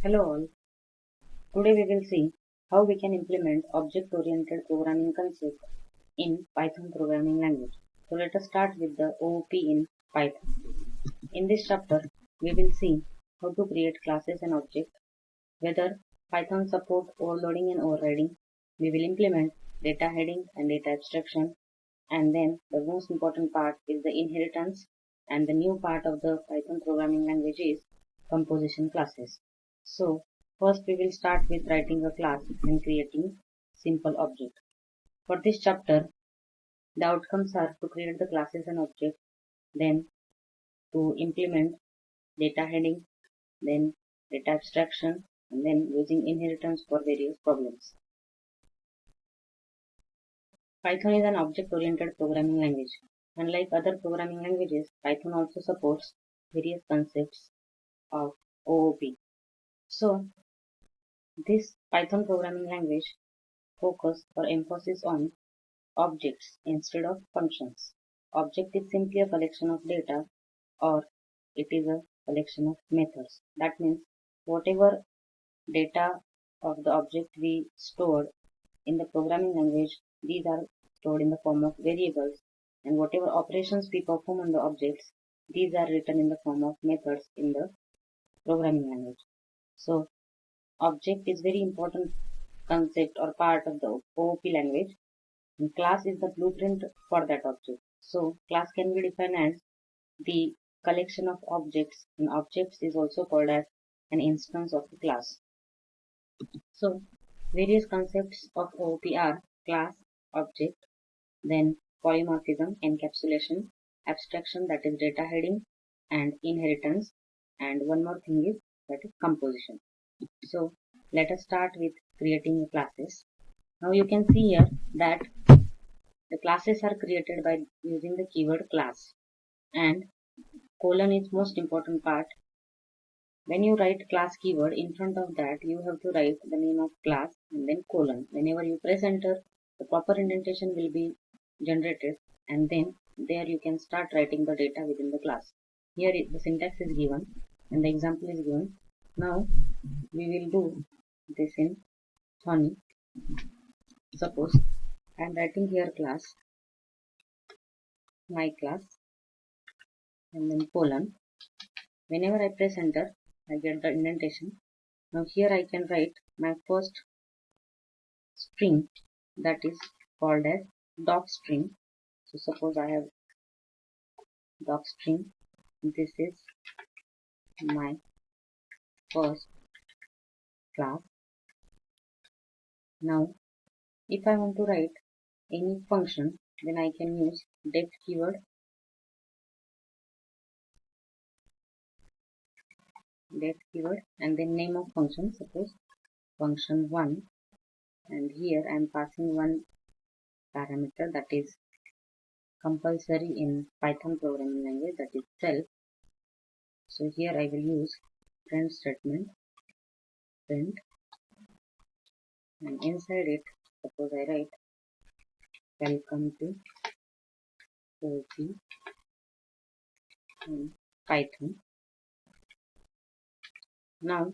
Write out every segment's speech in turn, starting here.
Hello all. Today we will see how we can implement object-oriented programming concept in Python programming language. So let us start with the OOP in Python. In this chapter, we will see how to create classes and objects, whether Python support overloading and overriding. We will implement data heading and data abstraction, and then the most important part is the inheritance, and the new part of the Python programming language is composition classes. So first we will start with writing a class and creating simple object. For this chapter, the outcomes are to create the classes and objects, then to implement data heading, then data abstraction, and then using inheritance for various problems. Python is an object-oriented programming language. Unlike other programming languages, Python also supports various concepts of OOP. So, this Python programming language focus or emphasis on objects instead of functions. Object is simply a collection of data, or it is a collection of methods. That means whatever data of the object we stored in the programming language, these are stored in the form of variables, and whatever operations we perform on the objects, these are written in the form of methods in the programming language. So object is very important concept or part of the OOP language, and class is the blueprint for that object. So class can be defined as the collection of objects, and objects is also called as an instance of the class. So various concepts of OOP are class, object, then polymorphism, encapsulation, abstraction, that is data heading, and inheritance, and one more thing is that is composition. So let us start with creating the classes. Now you can see here that the classes are created by using the keyword class, and colon is most important part. When you write class keyword, in front of that you have to write the name of class and then colon. Whenever you press enter, the proper indentation will be generated, and then there you can start writing the data within the class. Here the syntax is given and the example is given. Now we will do this in Thony. Suppose I am writing here class, my class, and then colon. Whenever I press enter, I get the indentation. Now here I can write my first string, that is called as doc string. So suppose I have doc string. This is my first class. Now if I want to write any function, then I can use def keyword, and then name of function, suppose function 1, and here I am passing one parameter that is compulsory in Python programming language, that is self. So here I will use print statement, print, and inside it suppose I write welcome to OP in Python. Now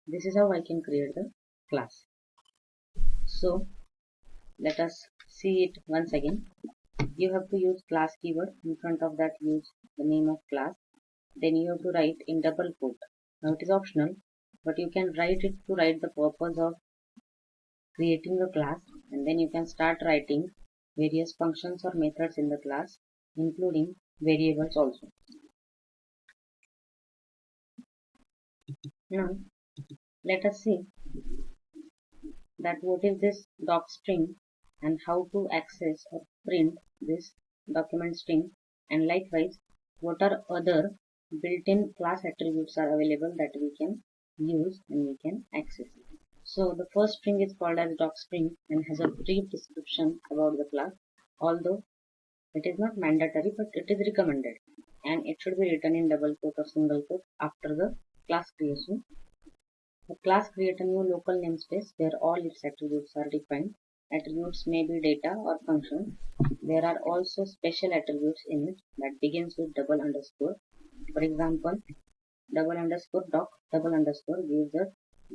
this is how I can create the class. So let us see it once again. You have to use class keyword, in front of that use the name of class, then you have to write in double quote. Now it is optional, but you can write it to write the purpose of creating the class, and then you can start writing various functions or methods in the class, including variables also. Now let us see that what is this doc string and how to access or print this document string, and likewise what are other built-in class attributes are available that we can use and we can access. So the first string is called as doc string and has a brief description about the class, although it is not mandatory but it is recommended, and it should be written in double quote or single quote after the class creation. The class creates a new local namespace where all its attributes are defined. Attributes may be data or functions. There are also special attributes in it that begins with double underscore. For example, double underscore doc double underscore gives us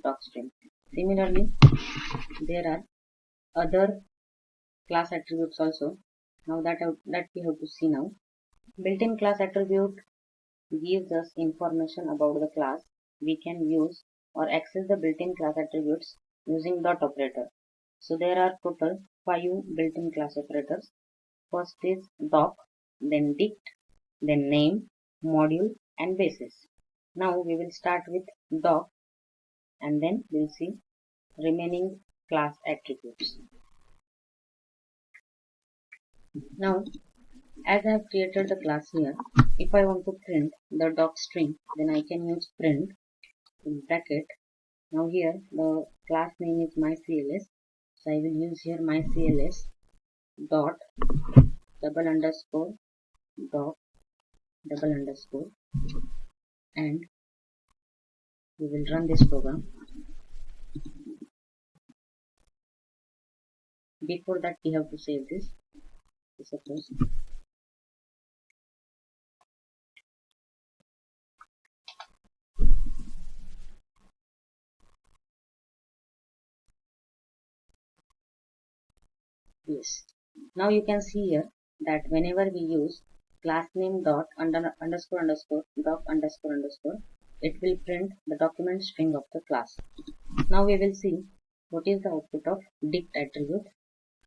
doc string. Similarly, there are other class attributes also. Now that we have to see now. Built-in class attribute gives us information about the class. We can use or access the built-in class attributes using dot operator. So there are total 5 built-in class operators. First is doc, then dict, then name, module and basis. Now we will start with doc and then we'll see remaining class attributes. Now as I have created the class here, if I want to print the doc string, then I can use print in bracket. Now here the class name is mycls, so I will use here mycls dot double underscore doc double underscore, and we will run this program. Before that we have to save this. Suppose yes. Now you can see here that whenever we use class name dot underscore underscore doc underscore underscore, it will print the document string of the class. Now we will see what is the output of dict attribute.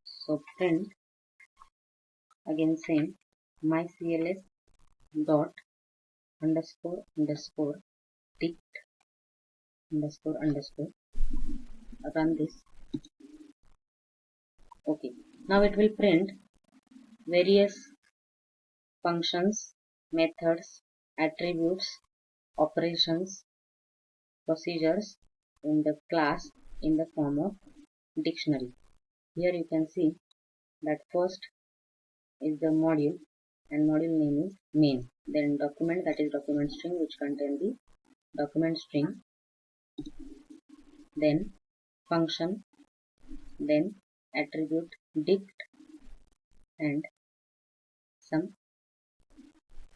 So print again same mycls dot underscore underscore dict underscore underscore, run this. Okay, now it will print various functions, methods, attributes, operations, procedures in the class in the form of dictionary. Here you can see that first is the module and module name is main. Then document, that is document string, which contain the document string. Then function, then attribute dict, and some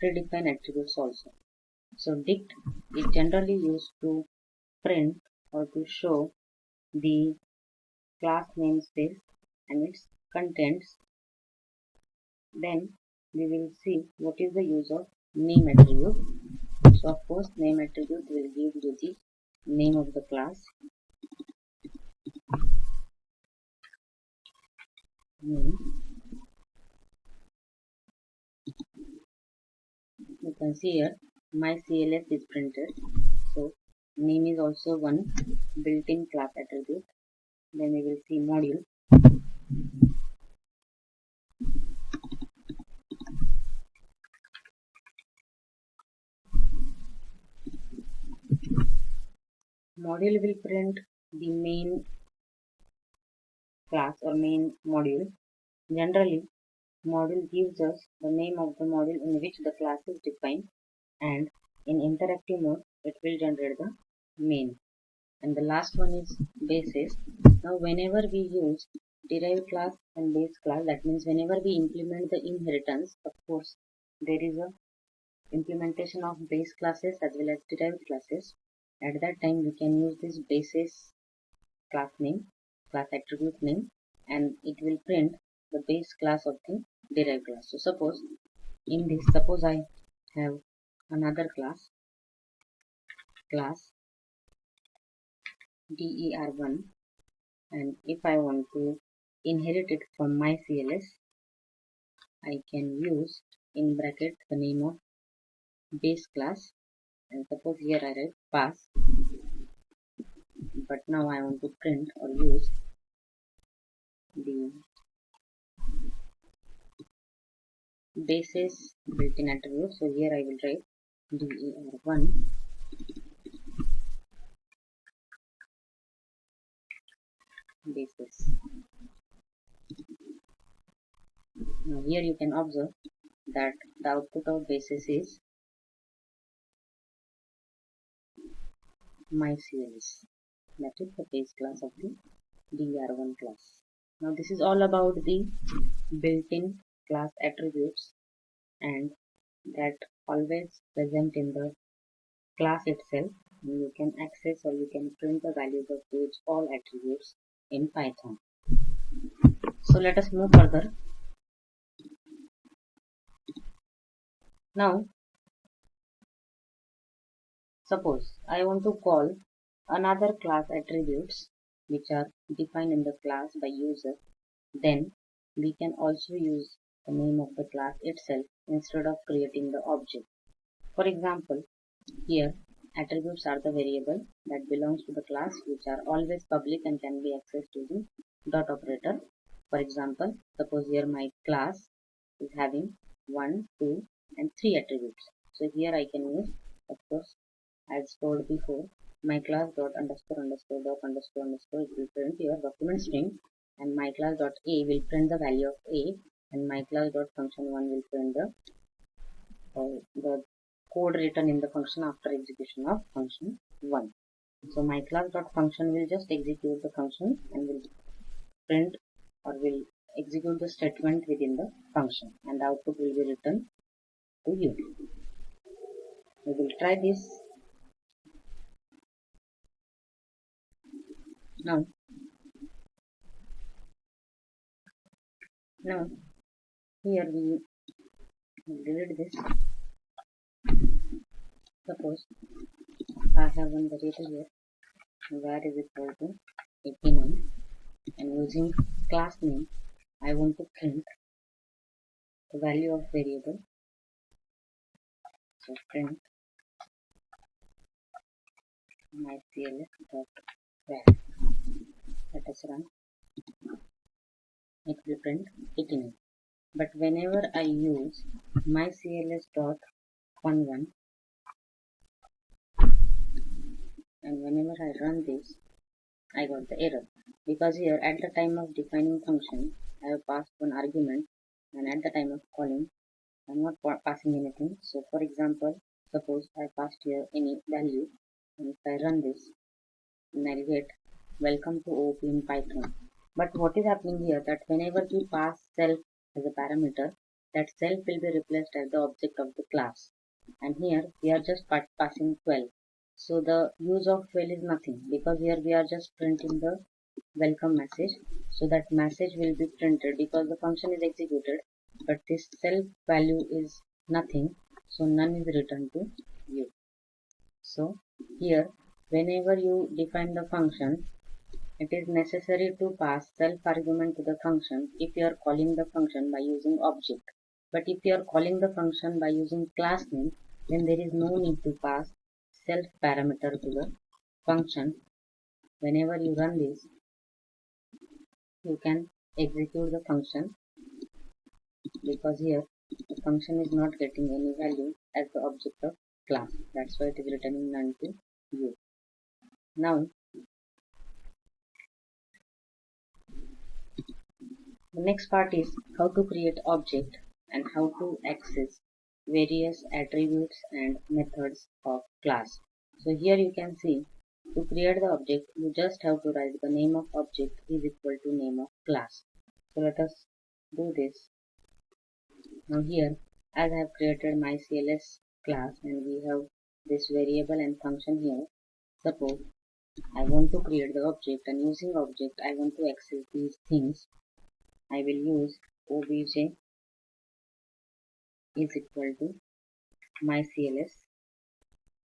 predefined attributes also. So dict is generally used to print or to show the class namespace and its contents. Then we will see what is the use of name attribute. So of course name attribute will give you the name of the class. Name. You can see here mycls is printed. So name is also one built-in class attribute. Then we will see module. Module will print the main class or main module. Generally, module gives us the name of the module in which the class is defined, and in interactive mode it will generate the main. And the last one is basis. Now whenever we use derived class and base class, that means whenever we implement the inheritance, of course there is a implementation of base classes as well as derived classes. At that time we can use this basis class name, class attribute name, and it will print the base class of the derived class. So suppose in this, suppose I have another class der1, and if I want to inherit it from mycls, I can use in bracket the name of base class, and suppose here I write pass, but now I want to print or use the basis built-in attribute. So here I will write der1 basis. Now here you can observe that the output of basis is mycls, that is the base class of the der1 class. Now this is all about the built-in class attributes, and that always present in the class itself, and you can access or you can print the values of those all attributes in Python. So let us move further. Now, suppose I want to call another class attributes which are defined in the class by user, then we can also use the name of the class itself instead of creating the object. For example, here attributes are the variable that belongs to the class which are always public and can be accessed using dot operator. For example, suppose here my class is having 1, 2 and 3 attributes. So here I can use, of course, as told before, my class dot underscore underscore dot underscore underscore, it will print your document string, and my class dot a will print the value of a, and my class dot function 1 will print the code written in the function after execution of function 1. So my class dot function will just execute the function and will print or will execute the statement within the function, and the output will be returned to you. We will try this. Now here we delete this. Suppose I have one variable here where is equal to 89, and using class name I want to print the value of variable. So print mycls.var. Let us run. It will print 89. But whenever I use mycls.11 and whenever I run this, I got the error, because here at the time of defining function I have passed one argument, and at the time of calling I am not passing anything. So for example, suppose I passed here any value, and if I run this, and I'll get welcome to OOP in Python. But what is happening here, that whenever we pass self as a parameter, that self will be replaced as the object of the class, and here we are just passing 12. So the use of 12 is nothing, because here we are just printing the welcome message. So that message will be printed because the function is executed, but this self value is nothing, so none is returned to you. So here whenever you define the function, it is necessary to pass self argument to the function if you are calling the function by using object. But if you are calling the function by using class name, then there is no need to pass self parameter to the function. Whenever you run this, you can execute the function, because here the function is not getting any value as the object of class. That's why it is returning none to you. Now the next part is how to create object and how to access various attributes and methods of class. So here you can see, to create the object you just have to write the name of object is equal to name of class. So let us do this. Now here, as I have created my CLS class and we have this variable and function here, suppose I want to create the object, and using object I want to access these things. I will use obj is equal to mycls,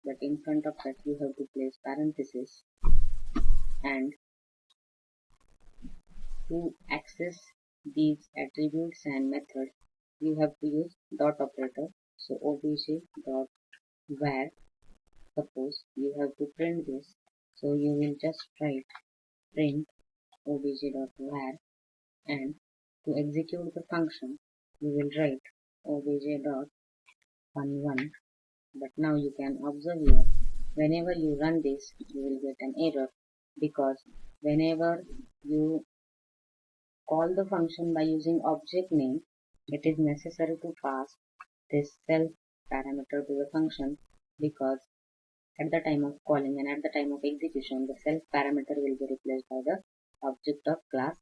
but in front of that you have to place parenthesis, and to access these attributes and methods you have to use dot operator. So obj dot var, suppose you have to print this, so you will just write print obj dot var, and to execute the function you will write obj dot 11. But now you can observe here, whenever you run this you will get an error, because whenever you call the function by using object name, it is necessary to pass this self parameter to the function, because at the time of calling and at the time of execution the self parameter will be replaced by the object of class.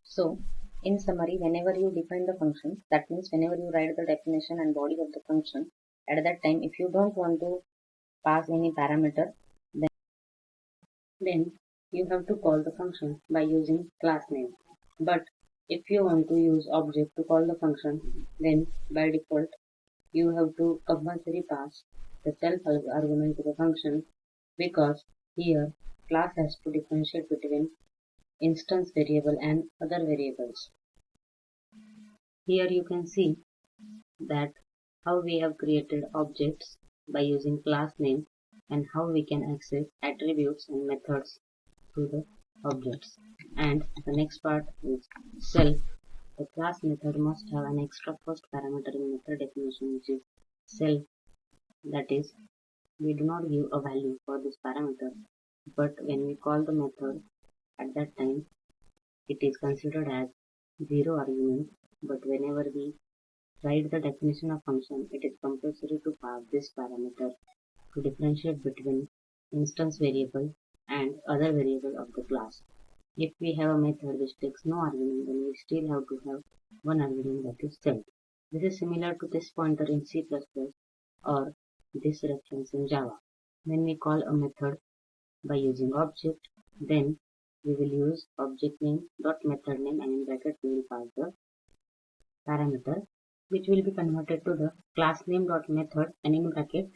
So in summary, whenever you define the function, that means whenever you write the definition and body of the function, At that time, if you don't want to pass any parameter, then you have to call the function by using class name. But if you want to use object to call the function, then by default you have to compulsory pass the self argument to the function, because here class has to differentiate between instance variable and other variables. Here you can see that how we have created objects by using class name and how we can access attributes and methods to the objects. And the next part is self. The class method must have an extra first parameter in method definition, which is self. That is, we do not give a value for this parameter, but when we call the method, at that time it is considered as zero argument. But whenever we write the definition of function, it is compulsory to pass this parameter to differentiate between instance variable and other variable of the class. If we have a method which takes no argument, then we still have to have one argument, that is self. This is similar to this pointer in C++ or this reference in Java. When we call a method by using object, then we will use object name dot method name, and in bracket we will pass the parameter, which will be converted to the class name dot method, and in bracket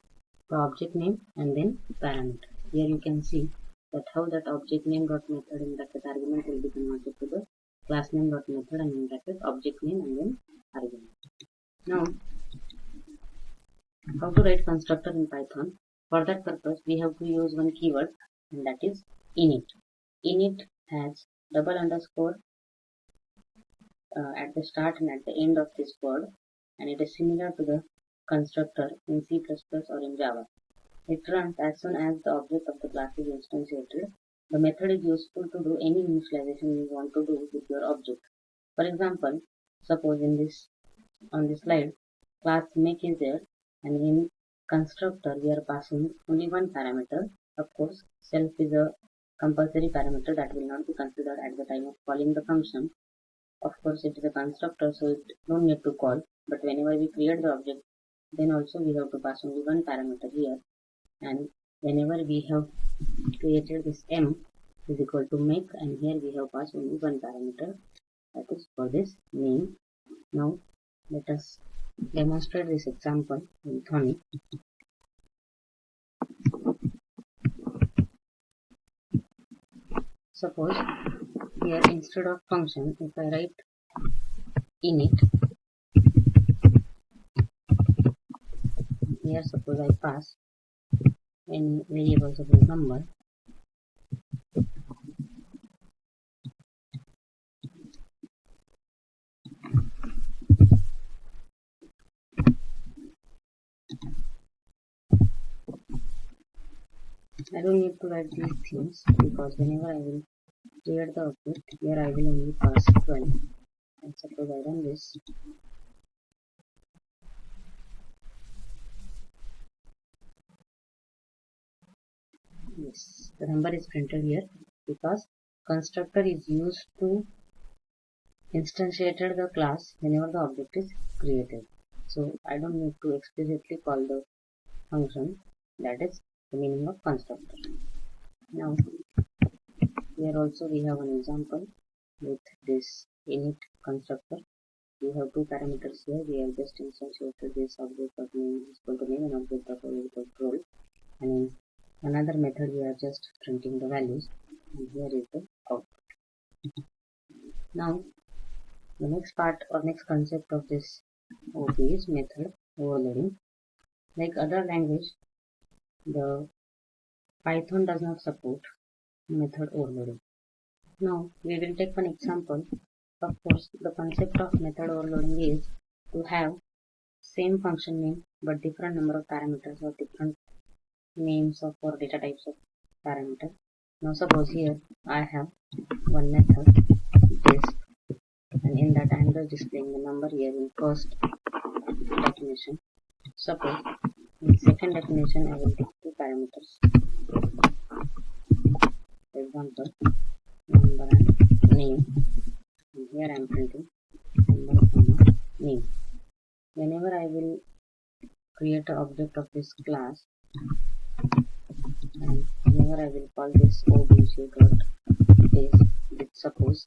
the object name and then parameter. Here you can see that how that object name dot method in bracket argument will be converted to the class name dot method, and in bracket object name and then argument. Now, how to write constructor in Python? For that purpose, we have to use one keyword, and that is init. Init has double underscore at the start and at the end of this word, and it is similar to the constructor in C++ or in Java. It runs as soon as the object of the class is instantiated. The method is useful to do any initialization you want to do with your object. For example, suppose on this slide, class make is there, and in constructor we are passing only one parameter. Of course, self is a compulsory parameter that will not be considered at the time of calling the function. Of course, it is a constructor, so it don't need to call. But whenever we create the object, then also we have to pass only one parameter here. And whenever we have created this m is equal to make, and here we have passed only one parameter, that is for this name. Now let us demonstrate this example in Thony. Suppose here instead of function, if I write init, here suppose I pass any variables of the number, I don't need to write these things, because whenever I will create the object, here I will only pass 12. And suppose I run this, yes, the number is printed here, because constructor is used to instantiate the class whenever the object is created. So I don't need to explicitly call the function. That is the meaning of constructor. Now here also we have an example with this init constructor. We have two parameters here. We have just instantiated this object of name is equal to name and object of role equal to role, and in another method we are just printing the values, and here is the output. Now the next part or next concept of this OP is method overloading. Like other language, the Python does not support method overloading. Now we will take one example. Of course, the concept of method overloading is to have same function name but different number of parameters or different names of or data types of parameter. Now suppose here I have one method this, and in that I am just displaying the number here in first definition. Suppose in second definition I will take two parameters. For example, number and name, and here I am printing number, name. Whenever I will create an object of this class, and whenever I will call this obj dot base with suppose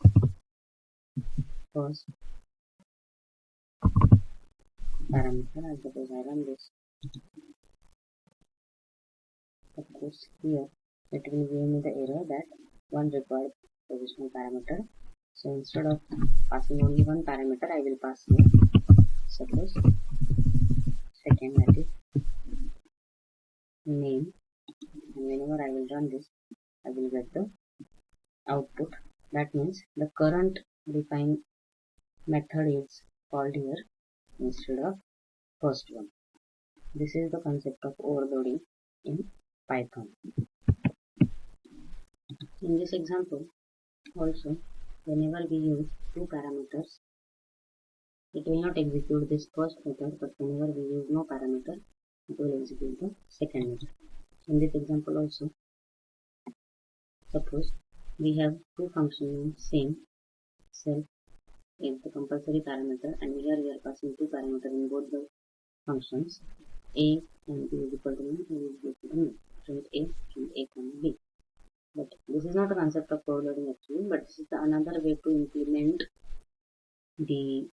first parameter, and suppose I run this, of course here it will give me the error that one required positional parameter. So instead of passing only one parameter, I will pass here suppose second, that is name, and whenever I will run this, I will get the output. That means the current defined method is called here instead of first one. This is the concept of overloading in Python. In this example also, whenever we use two parameters, it will not execute this first method, but whenever we use no parameter, it will execute the second method. In this example also, suppose we have two functions same, self is the compulsory parameter, and here we are passing two parameters in both the functions, a and b is equal to b, and is equal to b, print a and a comma b. But this is not a concept of overloading actually, but this is another way to implement the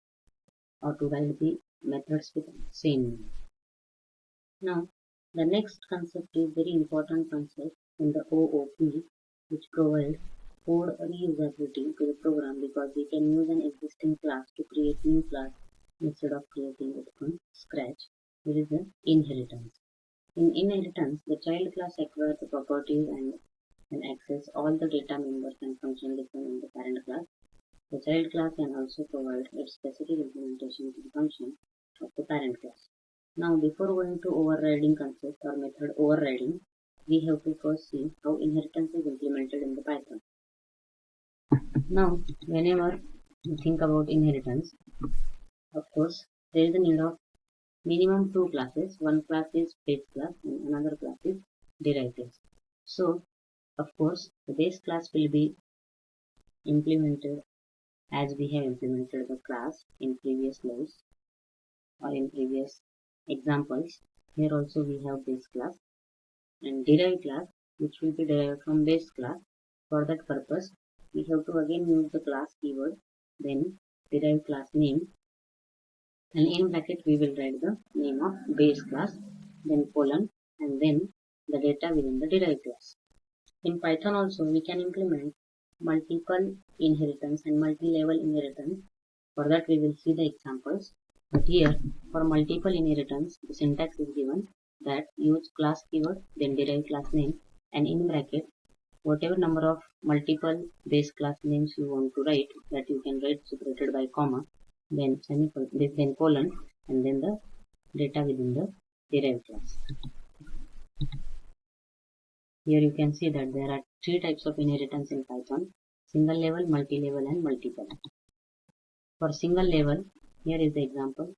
or to write the methods with same name. Now the next concept is very important concept in the OOP, which provides code reusability to the program, because we can use an existing class to create new class instead of creating it from scratch. There is the inheritance. In inheritance, the child class acquires the properties and can access all the data members and function defined in the parent class. The child class can also provide its specific implementation to the function of the parent class. Now, before going to overriding concept or method overriding, we have to first see how inheritance is implemented in the Python. Now, whenever you think about inheritance, of course, there is a need of minimum two classes. One class is base class and another class is derived class. So, of course, the base class will be implemented as we have implemented the class in previous levels or in previous examples. Here also we have base class and derived class, which will be derived from base class. For that purpose, we have to again use the class keyword, then derived class name, and in bracket we will write the name of base class, then colon, and then the data within the derived class. In Python also we can implement multiple inheritance and multi-level inheritance. For that we will see the examples. But here for multiple inheritance, the syntax is given that use class keyword, then derived class name, and in bracket whatever number of multiple base class names you want to write, that you can write separated by comma, then semicolon, then colon, and then the data within the derived class. Here you can see that there are three types of inheritance in Python: single level, multi-level, and multiple. For single level, here is the example.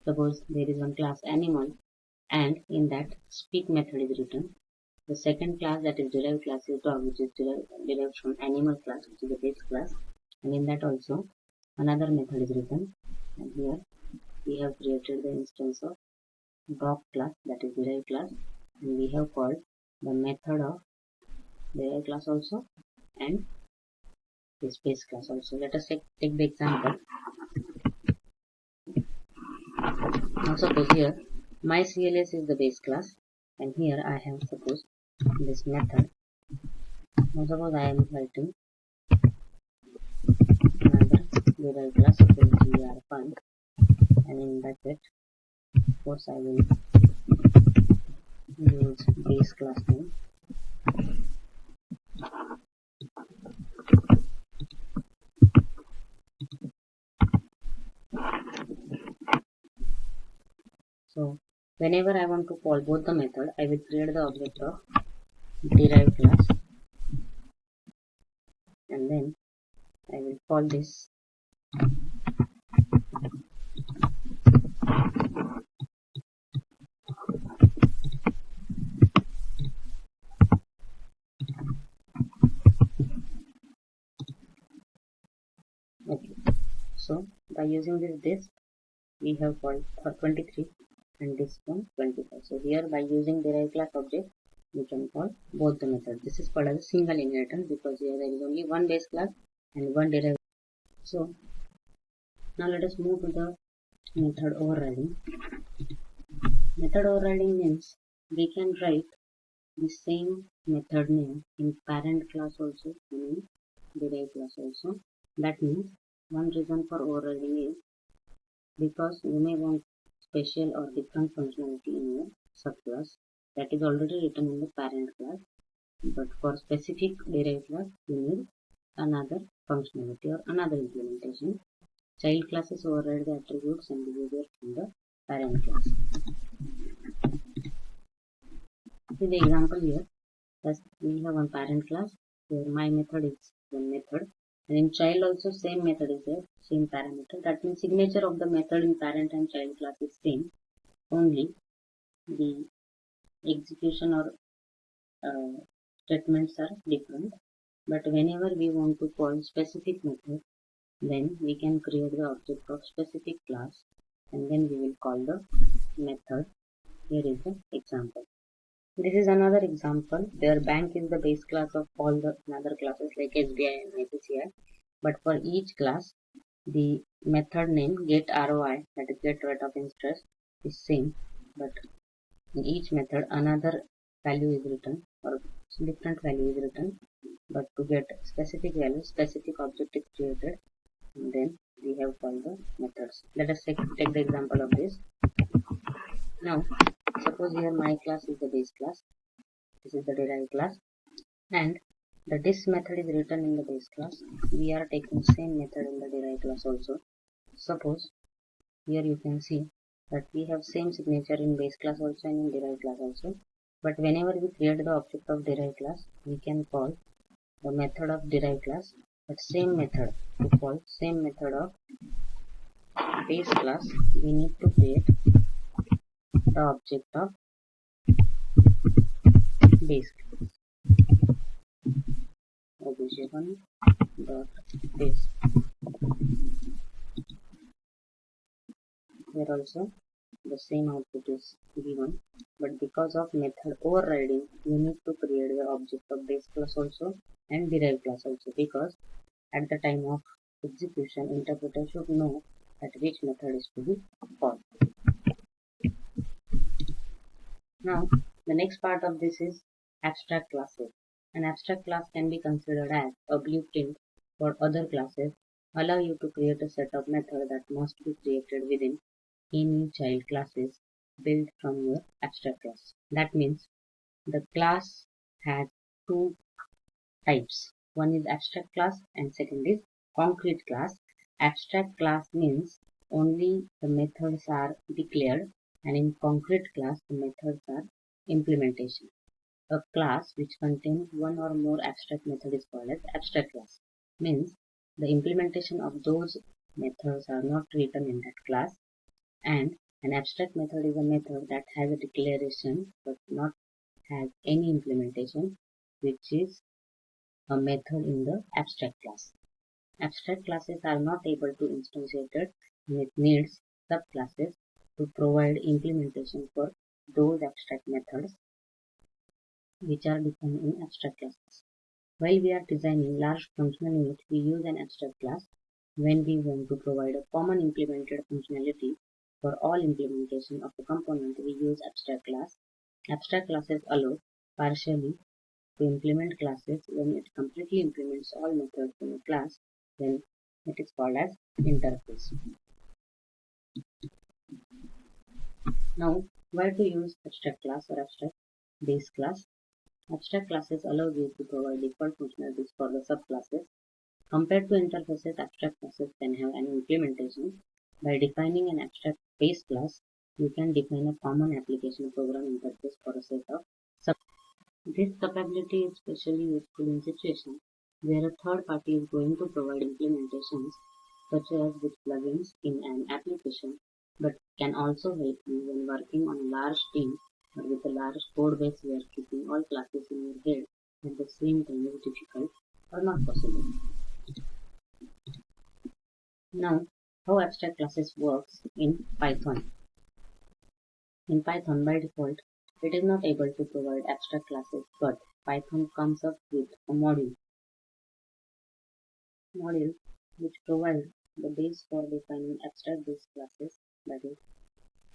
Suppose there is one class animal, and in that speak method is written. The second class, that is derived class, is dog, which is derived from animal class, which is the base class, and in that also another method is written. And here we have created the instance of dog class, that is derived class, and we have called the method of derived class also and this base class also. Let us take the example. Now suppose here my CLS is the base class, and here I have suppose this method. Now suppose I am writing another derived class, suppose gr1, and in bracket of course I will use base class name. So whenever I want to call both the method, I will create the object of derived class, and then I will call this okay. So by using this we have called for 23, and this one 25. So here by using derived class object, we can call both the methods. This is called as a single inheritance because here there is only one base class and one derived. So now let us move to the method overriding. Method overriding means we can write the same method name in parent class also and in derived class also. That means one reason for overriding is because you may want special or different functionality in your subclass that is already written in the parent class, but for specific derived class you need another functionality or another implementation. Child classes override the attributes and behavior from the parent class. See the example here. Thus we have one parent class where my method is one method, and in child also same method is there, same parameter. That means signature of the method in parent and child class is same, only the execution or statements are different. But whenever we want to call specific method, then we can create the object of specific class and then we will call the method. Here is the example. This is another example where bank is the base class of all the other classes like SBI and ICCI. But for each class, the method name get ROI, that is get rate of interest, is same. But in each method, another value is written or different value is written. But to get specific value, specific object is created. And then we have called the methods. Let us take the example of this. Now, suppose here my class is the base class. This is the derived class, and the this method is written in the base class. We are taking same method in the derived class also. Suppose here you can see that we have same signature in base class also and in derived class also. But whenever we create the object of derived class, we can call the method of derived class. But same method to call same method of base class, we need to create the object of base class. Obj1 dot base. Here also the same output is given, but because of method overriding, we need to create the object of base class also and derived class also, because at the time of execution, interpreter should know that which method is to be called. Now, the next part of this is abstract classes. An abstract class can be considered as a blueprint for other classes, allow you to create a set of methods that must be created within any child classes built from your abstract class. That means the class has two types. One is abstract class and second is concrete class. Abstract class means only the methods are declared, and in concrete class the methods are implementation. A class which contains one or more abstract method is called as abstract class. Means the implementation of those methods are not written in that class, and an abstract method is a method that has a declaration but not has any implementation, which is a method in the abstract class. Abstract classes are not able to instantiate and it needs subclasses to provide implementation for those abstract methods which are defined in abstract classes. While we are designing large functional units, we use an abstract class when we want to provide a common implemented functionality for all implementation of a component. We use abstract class. Abstract classes allow partially to implement classes. When it completely implements all methods in a class, then it is called as interface. Now, why to use abstract class or abstract base class? Abstract classes allow you to provide default functionalities for the subclasses. Compared to interfaces, abstract classes can have an implementation. By defining an abstract base class, you can define a common application program interface for a set of sub. This capability is especially useful in situations where a third party is going to provide implementations, such as with plugins in an application, but can also help you when working on a large team or with a large code base where keeping all classes in your head at the same time is difficult or not possible. Now, how abstract classes works in Python. In Python, by default, it is not able to provide abstract classes, but Python comes up with a module which provides the base for defining abstract base classes, that is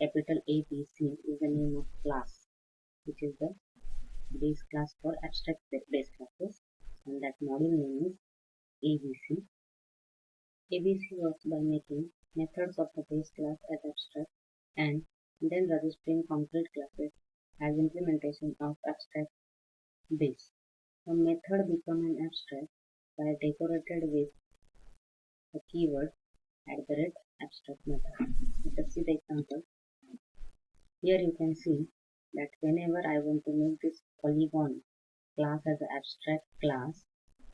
capital ABC is the name of class, which is the base class for abstract base classes, and that module name is ABC. ABC works by making methods of the base class as abstract and then registering concrete classes as implementation of abstract base. A method becomes an abstract by decorated with the keyword @abstract method. Let us see the example. Here you can see that whenever I want to make this polygon class as an abstract class,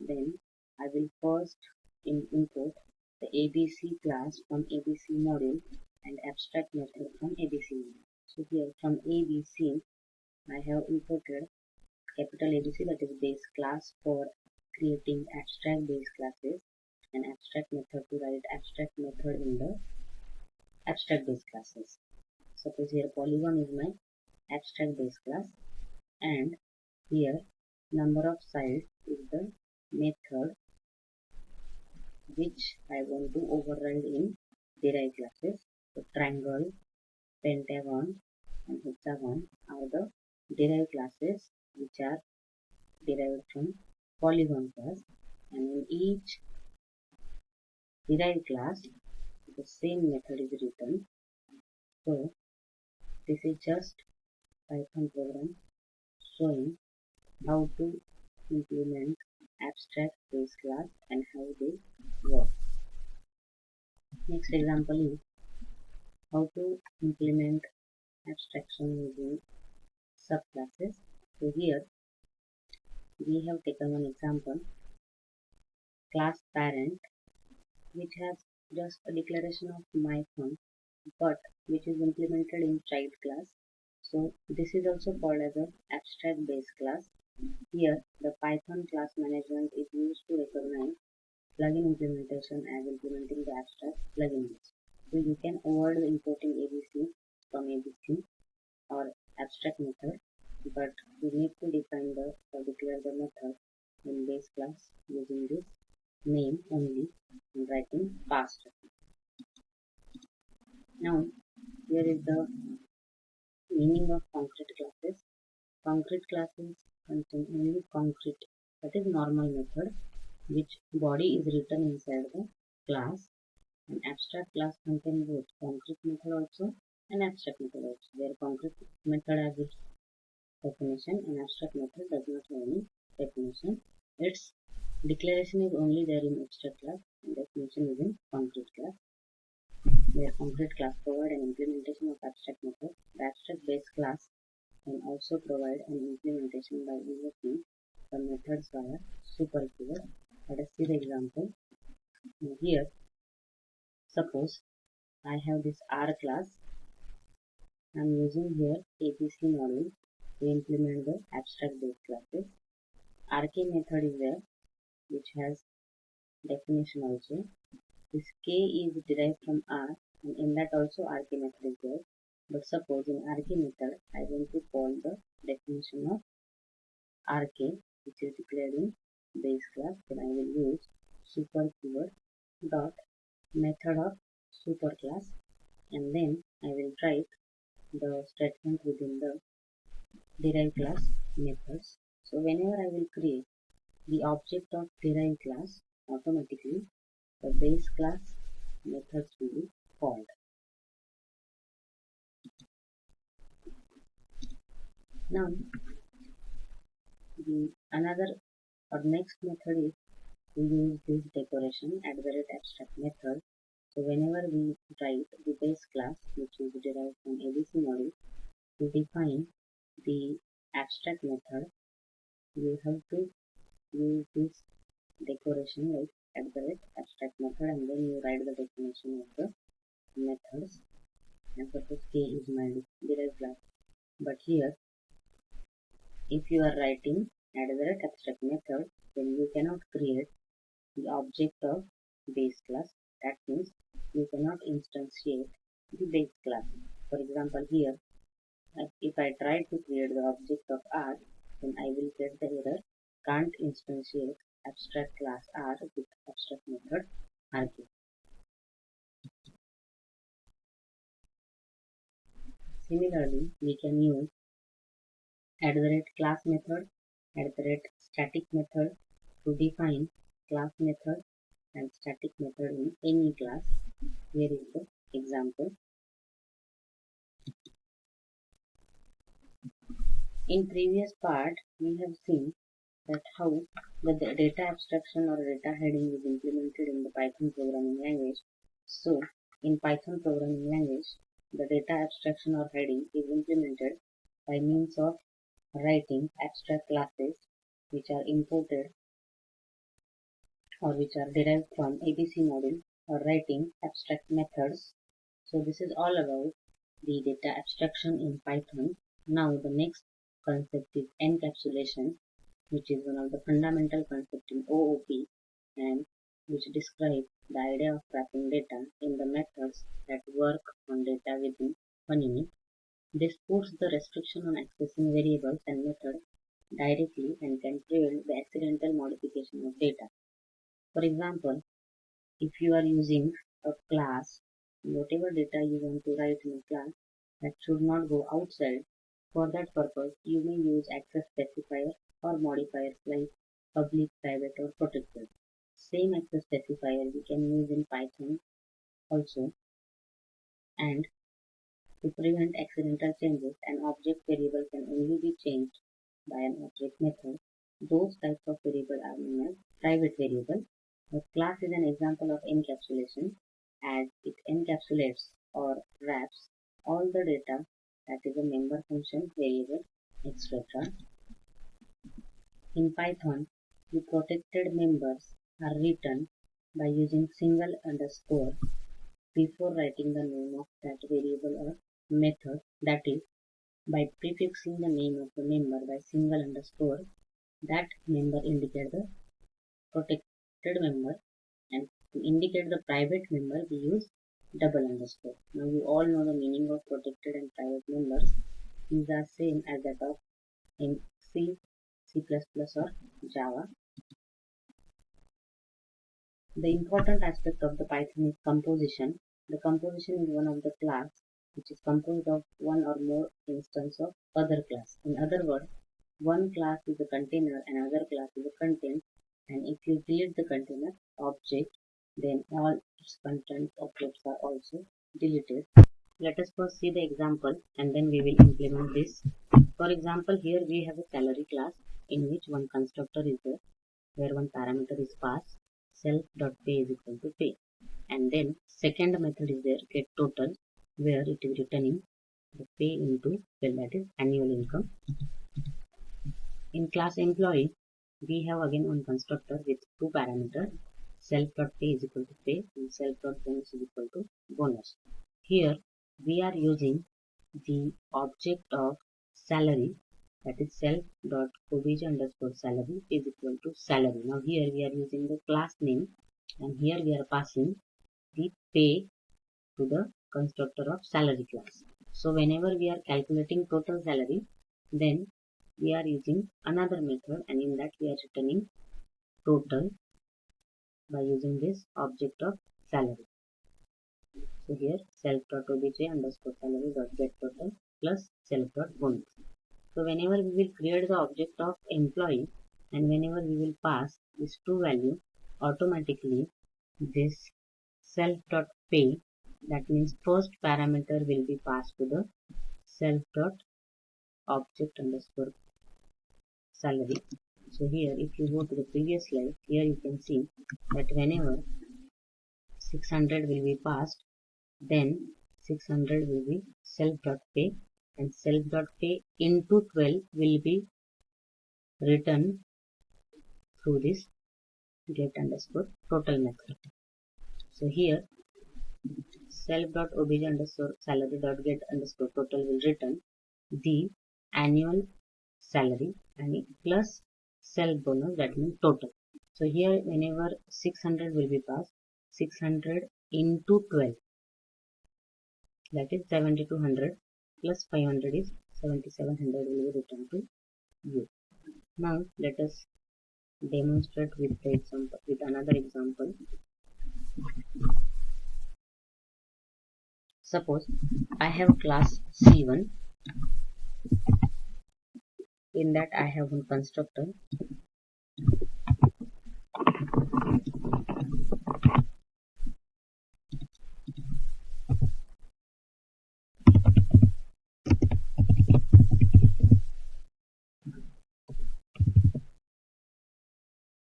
then I will first import the ABC class from ABC module and abstract method from ABC module. So here from ABC I have imported capital ABC, that is base class for creating abstract base classes, and abstract method to write abstract method in the abstract base classes. Suppose here polygon is my abstract base class, and here number of sides is the method which I want to override in derived classes. So triangle, pentagon and hexagon are the derived classes which are derived from polygon class, and in each derived class the same method is written. So this is just Python program showing how to implement abstract base class and how they work. Next example is how to implement abstraction using subclasses. So here we have taken one example, class parent, which has just a declaration of my phone, but which is implemented in child class. So this is also called as an abstract base class. Here the Python class management is used to recognize plugin implementation as implementing the abstract plugin list. So you can avoid importing ABC from ABC or abstract method, but you need to define the or declare the method in base class using this name only and writing faster. Now here is the meaning of concrete classes. Concrete classes contain only concrete, that is normal method, which body is written inside the class. An abstract class contains both concrete method also and abstract method also. Where concrete method has its definition and abstract method does not have any definition. Its declaration is only there in abstract class and definition is in concrete class. Where concrete class provide an implementation of abstract method, the abstract base class can also provide an implementation by invoking the methods via super keyword. Let us see the example. Now here, suppose I have this R class. I am using here ABC module to implement the abstract base classes. RK method is there, which has definition also. This K is derived from R, and in that also RK method is there. But suppose in RK method I want to call the definition of RK, which is declared in base class, then I will use super keyword dot method of super class, and then I will write the statement within the derived class methods. So whenever I will create the object of derived class, automatically the base class methods will be called. Now the another or next method is to use this decoration @abstract method. So whenever we write the base class, which is derived from ABC module, to define the abstract method, you have to use this decoration like @abstract method, and then you write the definition of the methods. And suppose K is my derived class, but here if you are writing @abstract method, then you cannot create the object of base class. That means you cannot instantiate the base class. For example, here if I try to create the object of R, then I will get the error can't instantiate abstract class R with abstract method argue. Similarly, we can use @class method, @static method to define class method and static method in any class. Here is the example. In previous part, we have seen that how the data abstraction or data heading is implemented in the Python programming language. So, in Python programming language, the data abstraction or heading is implemented by means of writing abstract classes which are imported or which are derived from ABC module, or writing abstract methods. So this is all about the data abstraction in Python. Now the next concept is encapsulation, which is one of the fundamental concepts in OOP and which describes the idea of wrapping data in the methods that work on data within one unit. This puts the restriction on accessing variables and methods directly and can prevent the accidental modification of data. For example, if you are using a class, whatever data you want to write in a class, that should not go outside. For that purpose, you may use access specifier or modifiers like public, private, or protected. Same access specifier we can use in Python also. And to prevent accidental changes, an object variable can only be changed by an object method. Those types of variables are known as private variable. A class is an example of encapsulation, as it encapsulates or wraps all the data that is a member function, variable, etc. In Python, the protected members are written by using single underscore before writing the name of that variable or method, that is, by prefixing the name of the member by single underscore, that member indicates the protected member, and to indicate the private member we use double underscore. Now you all know the meaning of protected and private members. These are same as that of in C, C++ or Java. The important aspect of the Python is composition. The composition is one of the class which is composed of one or more instance of other class. In other words, one class is a container and another class is a content, and if you delete the container object, then all its content objects are also deleted. Let us first see the example and then we will implement this. For example, here we have a salary class in which one constructor is there, where one parameter is passed, self.pay is equal to pay, and then second method is there, get total, where it is returning the pay into, well, that is annual income. In class employee, we have again one constructor with two parameters, self.pay is equal to pay and self.bonus is equal to bonus. Here we are using the object of salary, that is self.obj underscore salary is equal to salary. Now here we are using the class name and here we are passing the pay to the constructor of salary class. So whenever we are calculating total salary, then we are using another method and in that we are returning total by using this object of salary. So here self.obj underscore salary dot get total plus self.bonus. So whenever we will create the object of employee and whenever we will pass these two values, automatically this self.pay, that means first parameter will be passed to the self.object underscore salary. So here if you go to the previous slide, here you can see that whenever 600 will be passed, then 600 will be self.pay and self.pay into 12 will be written through this get underscore total method. So here self.obj underscore salary dot get underscore total will return the annual salary and plus self bonus, that means total. So here whenever 600 will be passed, 600 into 12, that is 7200 plus 500 is 7700 will be returned to you. Now let us demonstrate with the example, with another example. Suppose I have class C1. In that I have one constructor.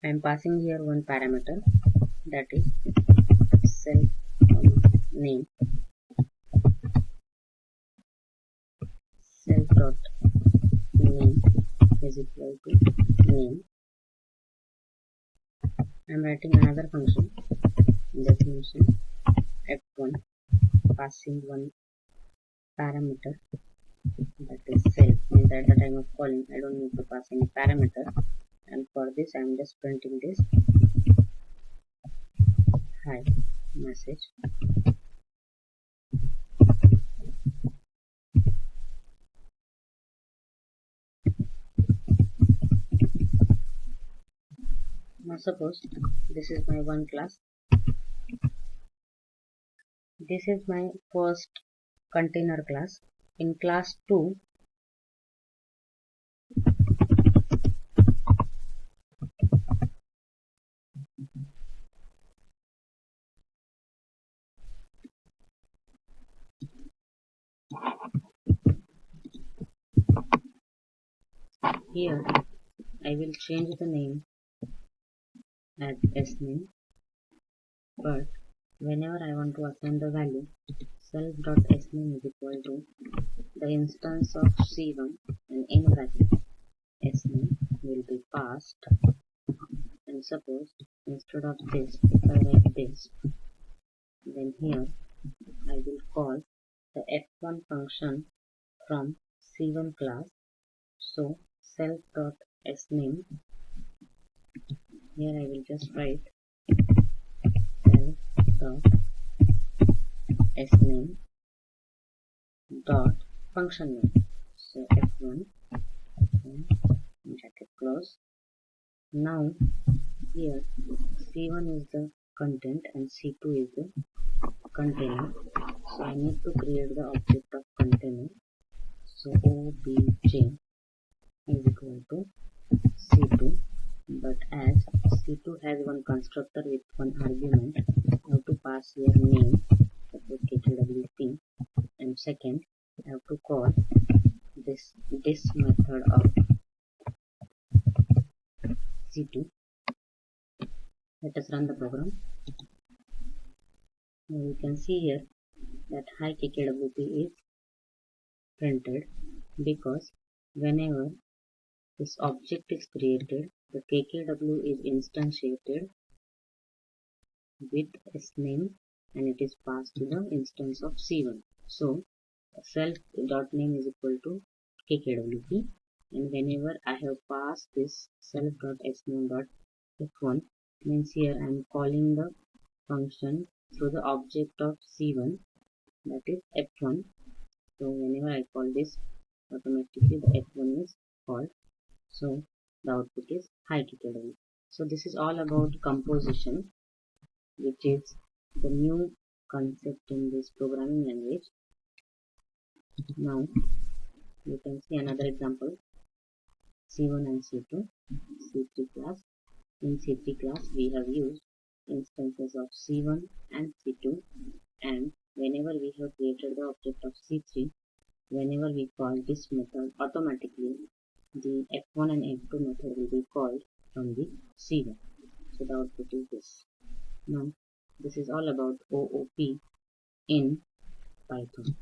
I am passing here one parameter, that is self name. Self dot name is equal to name. I am writing another function, definition f1, passing one parameter, that is self. Means at the time of calling I don't need to pass any parameter, and for this I am just printing this hi message. Now suppose this is my one class. This is my first container class. In class 2, here I will change the name as sname, but whenever I want to assign the value, self.sname is equal to the instance of C1, and in bracket sname will be passed. And suppose instead of this, if I write this, then here I will call the f1 function from C1 class. So self.sname, here I will just write self.sname dot function name. So f1 bracket close. Now here C1 is the content and C2 is the container. So I need to create the object of container. So obj is equal to C2, but as C2 has one constructor with one argument, I have to pass here name, suppose KTWP, and second I have to call this method of C2. Let us run the program. Now you can see here that hi KKWP is printed, because whenever this object is created, the KKW is instantiated with sname and it is passed to the instance of C1. So self.name is equal to KKWP, and whenever I have passed this self.sname.f1, means here I am calling the function through the object of C1, that is f1. So whenever I call this, automatically the f1 is called. So the output is hi KKW. So this is all about composition, which is the new concept in this programming language. Now you can see another example, C1 and C2, C3 class. In C3 class we have used instances of C1 and C2, and whenever we have created the object of C3, whenever we call this method, automatically the f1 and f2 method will be called from the C1. So the output is this. Now this is all about OOP in Python.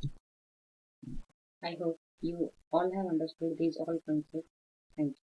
I hope you all have understood these all concepts. Thank you.